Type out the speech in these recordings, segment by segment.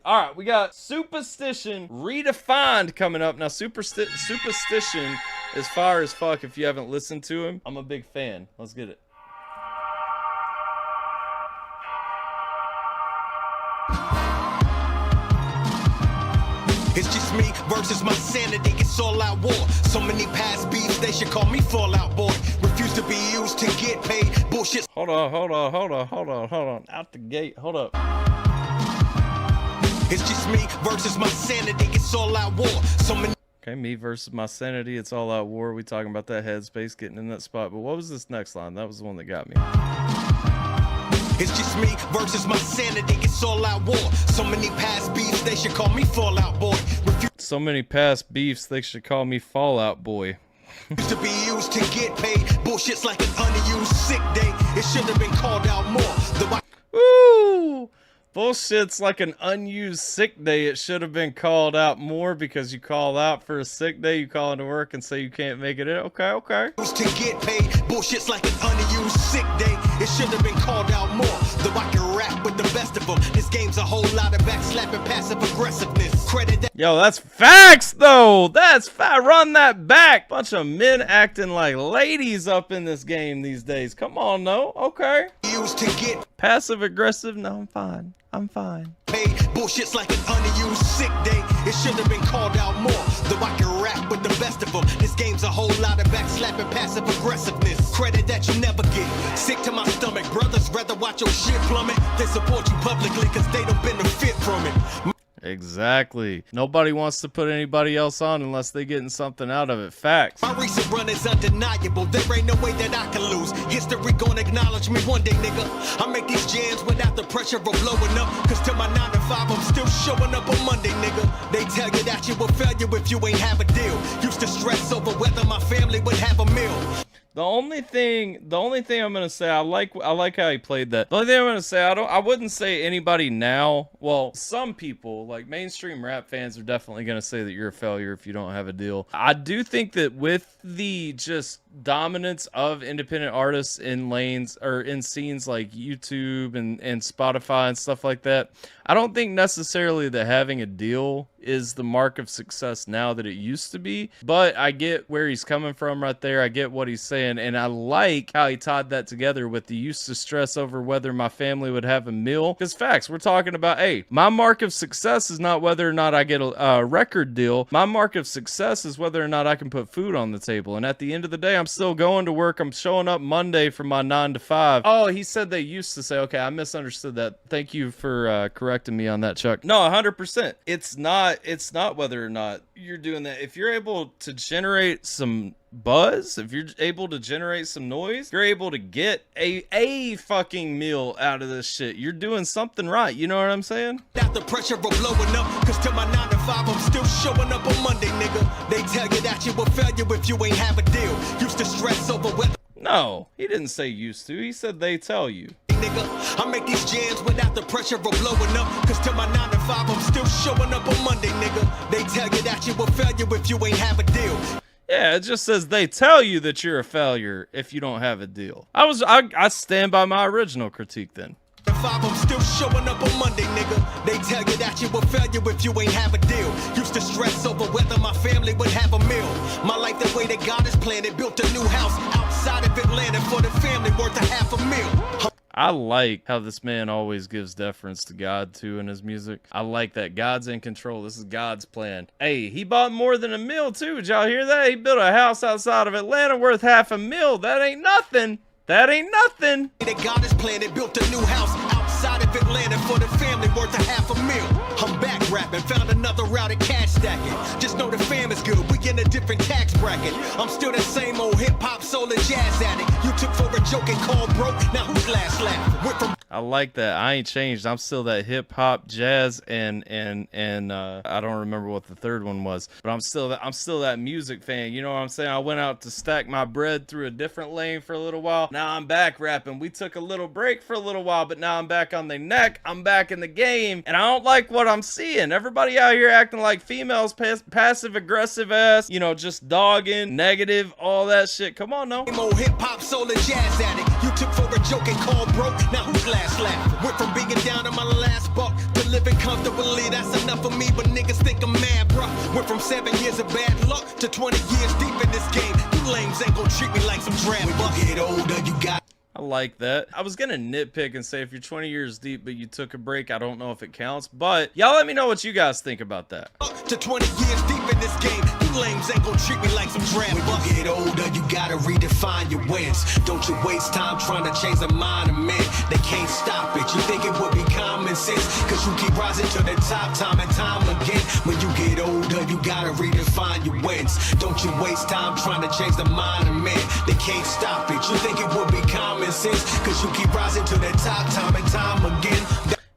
All right, we got Supasition Redefined coming up. Now, Supasition is fire as fuck if you haven't listened to him. I'm a big fan. Let's get it. It's just me versus my sanity, it's all out war. So many past beefs, they should call me Fallout Boy. Refuse to be used to get paid, bullshit. Hold on. Out the gate, hold up. It's just me versus my sanity, it's all out war. So many. Okay, me versus my sanity, it's all out war. We talking about that headspace, getting in that spot. But what was this next line? That was the one that got me. It's just me versus my sanity, it's all out war. So many past beefs, they should call me Fallout Boy. So many past beefs, they should call me Fallout Boy. To be used to get paid, bullshit's like an unused sick day. It should have been called out more. Ooh, bullshit's like an unused sick day. It should have been called out more because you call out for a sick day. You call into work and say you can't make it in. Okay. Used to get paid, bullshit's like an unused sick day. It should have been called out more. Though I can rap with the best of them. This game's a whole lot of backslapping, passive aggressiveness. Credit that. Yo, that's facts though. That's run that back. Bunch of men acting like ladies up in this game these days. Come on, no. Okay. Used to get passive aggressive. No, I'm fine. I'm fine. Paid, bullshit's like an unused sick day. It should have been called out more. Though I can rap with the best of them. This game's a whole lot of backslapping, passive aggressiveness. Credit that you never get. Sick to my stomach. Brothers rather watch your shit plummet than support you publicly because they don't benefit from it. Exactly. Nobody wants to put anybody else on unless they're getting something out of it. Facts. My recent run is undeniable. There ain't no way that I can lose. History gonna acknowledge me one day, nigga. I make these jams without the pressure of blowing up. Cause till my 9 to 5, I'm still showing up on Monday, nigga. They tell you that you will fail you if you ain't have a deal. Used to stress over whether my family would have a meal. The only thing I'm gonna say, I like how he played that. The only thing I'm gonna say, I wouldn't say anybody now. Well, some people, like mainstream rap fans, are definitely gonna say that you're a failure if you don't have a deal. I do think that with the just dominance of independent artists in lanes or in scenes like YouTube and Spotify and stuff like that, I don't think necessarily that having a deal is the mark of success now that it used to be. But I get where he's coming from right there. I get what he's saying, and I like how he tied that together with the used to stress over whether my family would have a meal. Because facts, we're talking about, hey, my mark of success is not whether or not I get a record deal. My mark of success is whether or not I can put food on the table. And at the end of the day, I'm still going to work. I'm showing up Monday for my 9 to 5. Oh, he said they used to say, okay, I misunderstood that. Thank you for correcting me on that, Chuck. No, 100%. It's not whether or not you're doing that. If you're able to generate some buzz, if you're able to generate some noise, you're able to get a fucking meal out of this shit, you're doing something right. You know what I'm saying? Without the pressure of blowing up, cause till my 9 to 5, I'm still showing up on Monday, nigga. They tell you that you will fail you if you ain't have a deal. Used to stress over whether. No, he didn't say used to. He said they tell you. Nigga, I make these jams without the pressure of blowing up. Cause till my 9 to 5, I'm still showing up on Monday, nigga. They tell you that you will fail you if you ain't have a deal. Yeah, it just says they tell you that you're a failure if you don't have a deal. I stand by my original critique then. 5, I'm still showing up on Monday, nigga. They tell you that you will fail you if you ain't have a deal. Used to stress over whether my family would have a meal. My life the way that God has planned it. Built a new house outside of Atlanta for the family worth a $500,000. I like how this man always gives deference to God too in his music. I like that God's in control. This is God's plan. Hey, he bought more than a meal too. Did y'all hear that? He built a house outside of Atlanta worth $500,000. That ain't nothing. That ain't nothing. That God has planned it. Built a new house outside of Atlanta for the family worth a $500,000. I'm back rapping, found another route at cash stacking. Just know the fam is good, we in a different tax bracket. I'm still that same old hip-hop, soul, and jazz addict. You took for a joke and called broke, now who's last laugh? Went from I like that. I ain't changed. I'm still that hip hop, jazz, and I don't remember what the third one was, but I'm still that music fan. You know what I'm saying? I went out to stack my bread through a different lane for a little while. Now I'm back rapping. We took a little break for a little while, but now I'm back on the neck. I'm back in the game, and I don't like what I'm seeing. Everybody out here acting like females, passive aggressive ass, you know, just dogging, negative, all that shit. Come on, no. Same old hip hop, soul, and jazz addict. You took for a joke and called broke, now who's last laugh? Went from being down to my last buck to living living comfortably, that's enough for me. But niggas think I'm mad, bruh. Went from 7 years of bad luck to 20 years deep in this game. You lames ain't gon' treat me like some trap. When you get older, you got. I like that. I was gonna nitpick and say if you're 20 years deep but you took a break, I don't know if it counts, but y'all let me know what you guys think about that. To 20 years deep in this game, you lames ain't gon' treat me like some trap. When you get older, you gotta redefine your wins. Don't you waste time trying to change the mind of men. They can't stop it. You think it would be common sense, cause you keep rising to the top time and time again. When you get older, you gotta redefine your wins. Don't you waste time trying to change the mind of men. They can't stop it. You think it would be common sense, cause you keep rising to the top time and time again.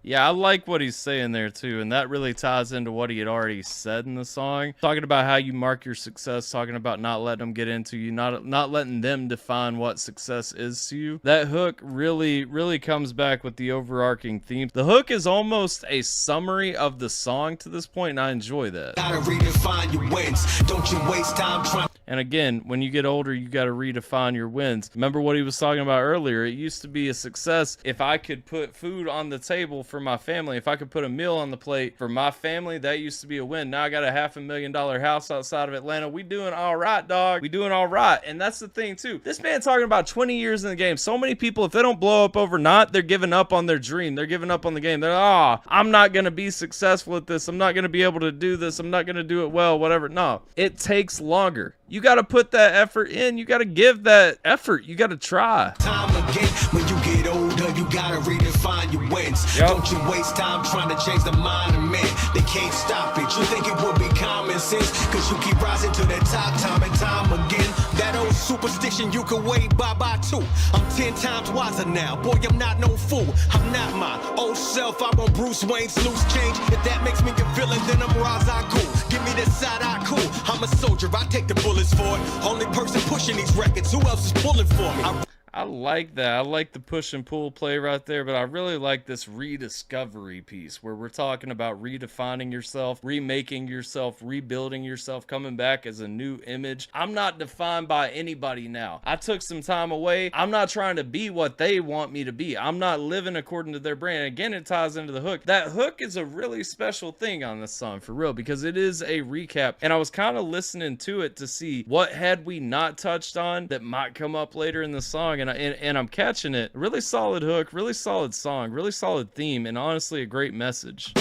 Yeah, I like what he's saying there too, and that really ties into what he had already said in the song. Talking about how you mark your success, talking about not letting them get into you, not letting them define what success is to you. That hook really comes back with the overarching theme. The hook is almost a summary of the song to this point, and I enjoy that. Gotta redefine your wins. Don't you waste time trying. And again, when you get older, you got to redefine your wins. Remember what he was talking about earlier. It used to be a success if I could put food on the table for my family. If I could put a meal on the plate for my family, that used to be a win. Now I got a $500,000 house outside of Atlanta. We doing all right, dog. We doing all right. And that's the thing too. This man talking about 20 years in the game. So many people, if they don't blow up overnight, they're giving up on their dream. They're giving up on the game. They're, I'm not going to be successful at this. I'm not going to be able to do this. I'm not going to do it well, whatever. No, it takes longer. You got to put that effort in. You got to give that effort. You got to try. Time again, when you get older, you got to redefine your wins. Yep. Don't you waste time trying to change the mind of men. They can't stop it. You think it would be common sense, cause you keep rising to the top time and time again. That old superstition you can wave bye-bye to. I'm 10 times wiser now. Boy, I'm not no fool. I'm not my old self. I'm on Bruce Wayne's loose change. If that makes me a villain, then I'm Ra's al Ghul. Give me the side-eye cool. I'm a soldier. I take the bullets for it. Only person pushing these records. Who else is pulling for me? I like that. I like the push and pull play right there, but I really like this rediscovery piece where we're talking about redefining yourself, remaking yourself, rebuilding yourself, coming back as a new image. I'm not defined by anybody now. I took some time away. I'm not trying to be what they want me to be. I'm not living according to their brand. Again, it ties into the hook. That hook is a really special thing on this song for real, because it is a recap, and I was kind of listening to it to see what had we not touched on that might come up later in the song, and I'm catching it. Really solid hook, really solid song, really solid theme, and honestly a great message.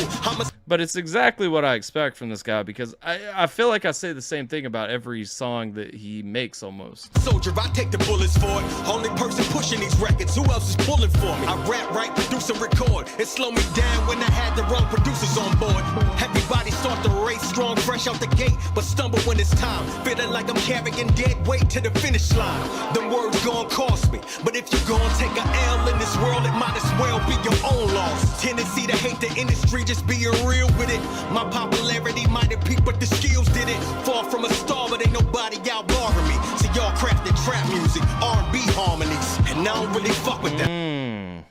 But it's exactly what I expect from this guy, because I feel like I say the same thing about every song that he makes almost. Soldier, I take the bullets for it. Only person pushing these records. Who else is pulling for me? I rap, write, produce, and record. It slowed me down when I had the wrong producers on board. Everybody start the race strong, fresh out the gate, but stumble when it's time. Feeling like I'm carrying dead weight to the finish line. Them words gon' cost me, but if you gon' take a L in this world, it might as well be your own loss. Tendency to hate the industry, just being real with it. My popularity might have peaked, but the skills did it. Far from a star, but ain't nobody out barring me. So y'all crafted trap music, R&B harmonies, and I don't really fuck with that.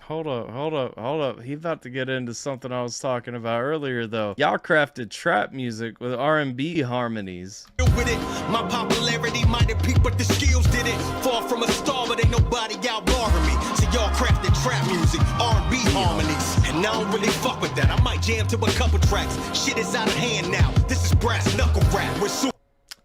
Hold up. He about to get into something I was talking about earlier, though. Y'all crafted trap music with R&B harmonies. With it, my popularity might have peaked, but the skills did it. Far from a star, but ain't nobody out barring me. So y'all crafted trap music, R&B harmonies, and I don't really fuck with that. I might jam to a couple tracks. Shit is out of hand now. This is brass knuckle rap. We're super.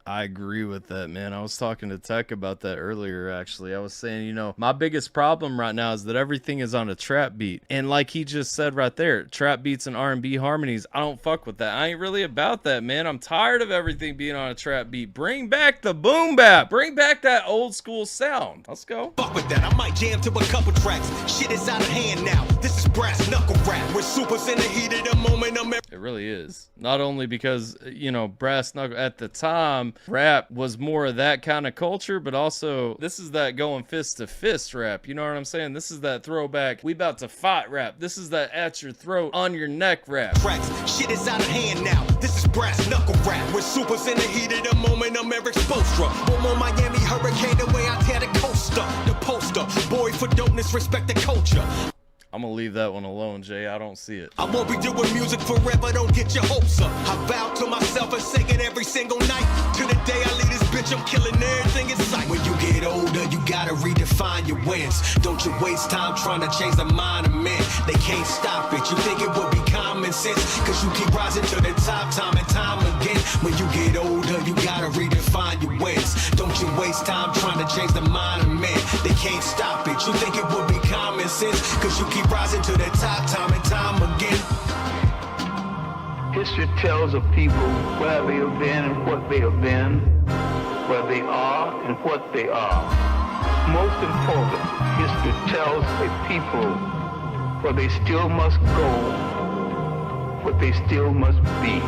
I agree with that, man. I was talking to Tech about that earlier, actually. I was saying, you know, my biggest problem right now is that everything is on a trap beat. And like he just said right there, trap beats and R&B harmonies, I don't fuck with that. I ain't really about that, man. I'm tired of everything being on a trap beat. Bring back the boom bap. Bring back that old school sound. Let's go. Fuck with that. I might jam to a couple tracks. Shit is out of hand now. This is brass knuckle rap. We're supers in the heat of the moment. It really is. Not only because, you know, brass knuckle at the time, rap was more of that kind of culture, but also this is that going fist to fist rap. You know what I'm saying? This is that throwback, we about to fight rap. This is that at your throat, on your neck rap. Tracks, shit is out of hand now. This is brass knuckle rap. We're supers in the heat of the moment. I'm Eric Spoelstra. Boom on Miami Hurricane, the way I tear the coaster. The poster, boy for dopeness, respect the culture. I'm gonna leave that one alone, Jay. I don't see it. I won't be doing music forever, don't get your hopes up. I vow to myself and sing it every single night. To the day I leave this bitch, I'm killing everything in sight. When you get older, you gotta redefine your wins. Don't you waste time trying to change the mind of men. They can't stop it. You think it would be sense, cause you keep rising to the top time and time again. When you get older, you gotta redefine your ways. Don't you waste time trying to change the mind of men. They can't stop it. You think it would be common sense, cause you keep rising to the top time and time again. History tells of people where they have been and what they have been, where they are and what they are. Most important, history tells a people where they still must go, what they still must be.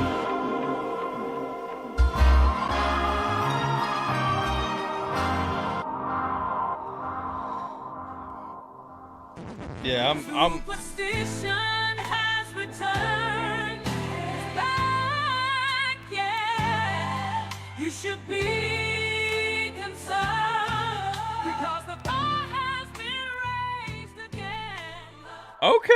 Yeah, I'm Superstition has returned. It's back, yeah. You should be concerned because the bar has been raised again. okay.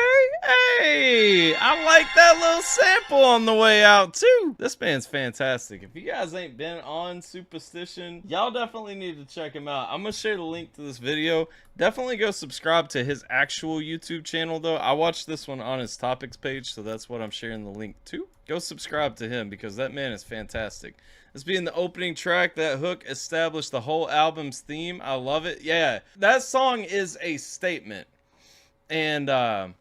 Hey, I like that little sample on the way out too. This band's fantastic. If you guys ain't been on Supasition, y'all definitely need to check him out. I'm gonna share the link to this video. Definitely go subscribe to his actual YouTube channel though. I watched this one on his topics page, so that's what I'm sharing the link to. Go subscribe to him because that man is fantastic. This being the opening track, that hook established the whole album's theme. I love it. Yeah, that song is a statement. And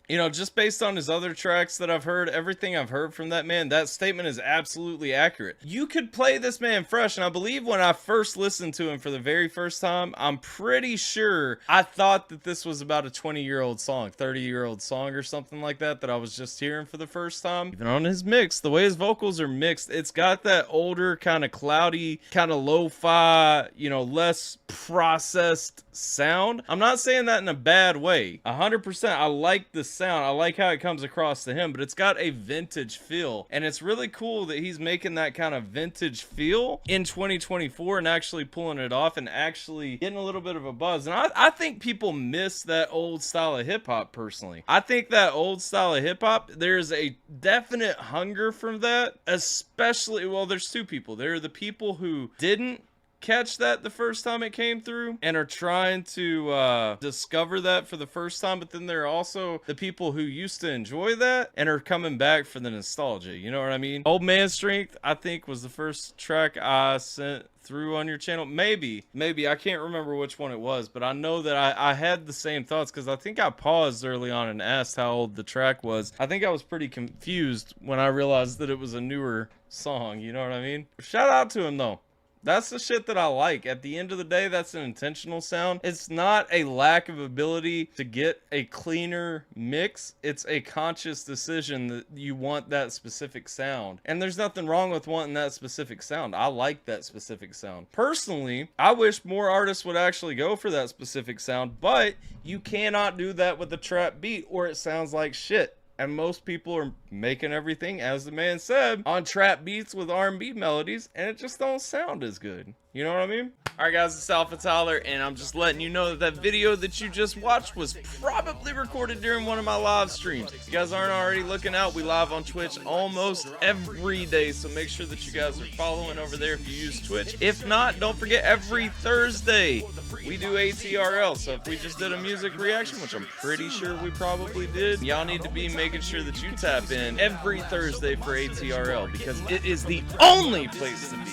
you know, just based on his other tracks that I've heard, everything I've heard from that man, that statement is absolutely accurate. You could play this man fresh, and I believe when I first listened to him for the very first time, I'm pretty sure I thought that this was about a 20-year-old song, 30-year-old song or something like that, that I was just hearing for the first time. Even on his mix, the way his vocals are mixed, it's got that older, kind of cloudy, kind of lo-fi, you know, less processed sound. I'm not saying that in a bad way. 100%, I like the sound. I like how it comes across to him, but it's got a vintage feel, and it's really cool that he's making that kind of vintage feel in 2024 and actually pulling it off and actually getting a little bit of a buzz. And I think people miss that old style of hip-hop personally. I think that old style of hip-hop, there's a definite hunger from that, especially, well, there's two people. There are the people who didn't catch that the first time it came through and are trying to discover that for the first time, but then there are also the people who used to enjoy that and are coming back for the nostalgia, you know what I mean? Old Man Strength, I think, was the first track I sent through on your channel. Maybe I can't remember which one it was, but I know that I had the same thoughts because I think I paused early on and asked how old the track was. I think I was pretty confused when I realized that it was a newer song, you know what I mean? Shout out to him though. That's the shit that I like. At the end of the day, that's an intentional sound. It's not a lack of ability to get a cleaner mix. It's a conscious decision that you want that specific sound. And there's nothing wrong with wanting that specific sound. I like that specific sound. Personally, I wish more artists would actually go for that specific sound, but you cannot do that with a trap beat or it sounds like shit. And most people are making everything, as the man said, on trap beats with R&B melodies, and it just don't sound as good. You know what I mean? Alright guys, it's AlphaTyler, and I'm just letting you know that that video that you just watched was probably recorded during one of my live streams. If you guys aren't already looking out, we live on Twitch almost every day, so make sure that you guys are following over there if you use Twitch. If not, don't forget every Thursday we do ATRL, so if we just did a music reaction, which I'm pretty sure we probably did, y'all need to be making sure that you tap in every Thursday for ATRL, because it is the only place to be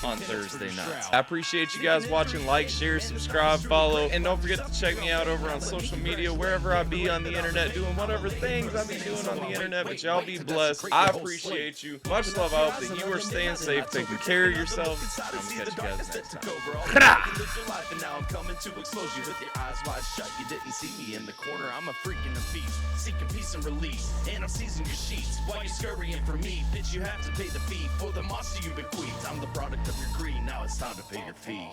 on Thursday nights. I appreciate you guys watching. Like, share, subscribe, follow, and don't forget to check me out over on social media, wherever I be on the internet, doing whatever things I be doing on the internet. But y'all be blessed. I appreciate you. Much love. I hope that you are staying safe, taking care of yourselves. I'm gonna catch you guys next time. Now I'm coming to expose you with your eyes wide shut. You didn't see me in the corner. I'm a freak in the beast, seeking peace and release. And I'm seizing your sheets while you're scurrying for me. Bitch, you have to pay the fee for the monster you bequeathed. I'm the product of your greed. Now it's time to pay your fee.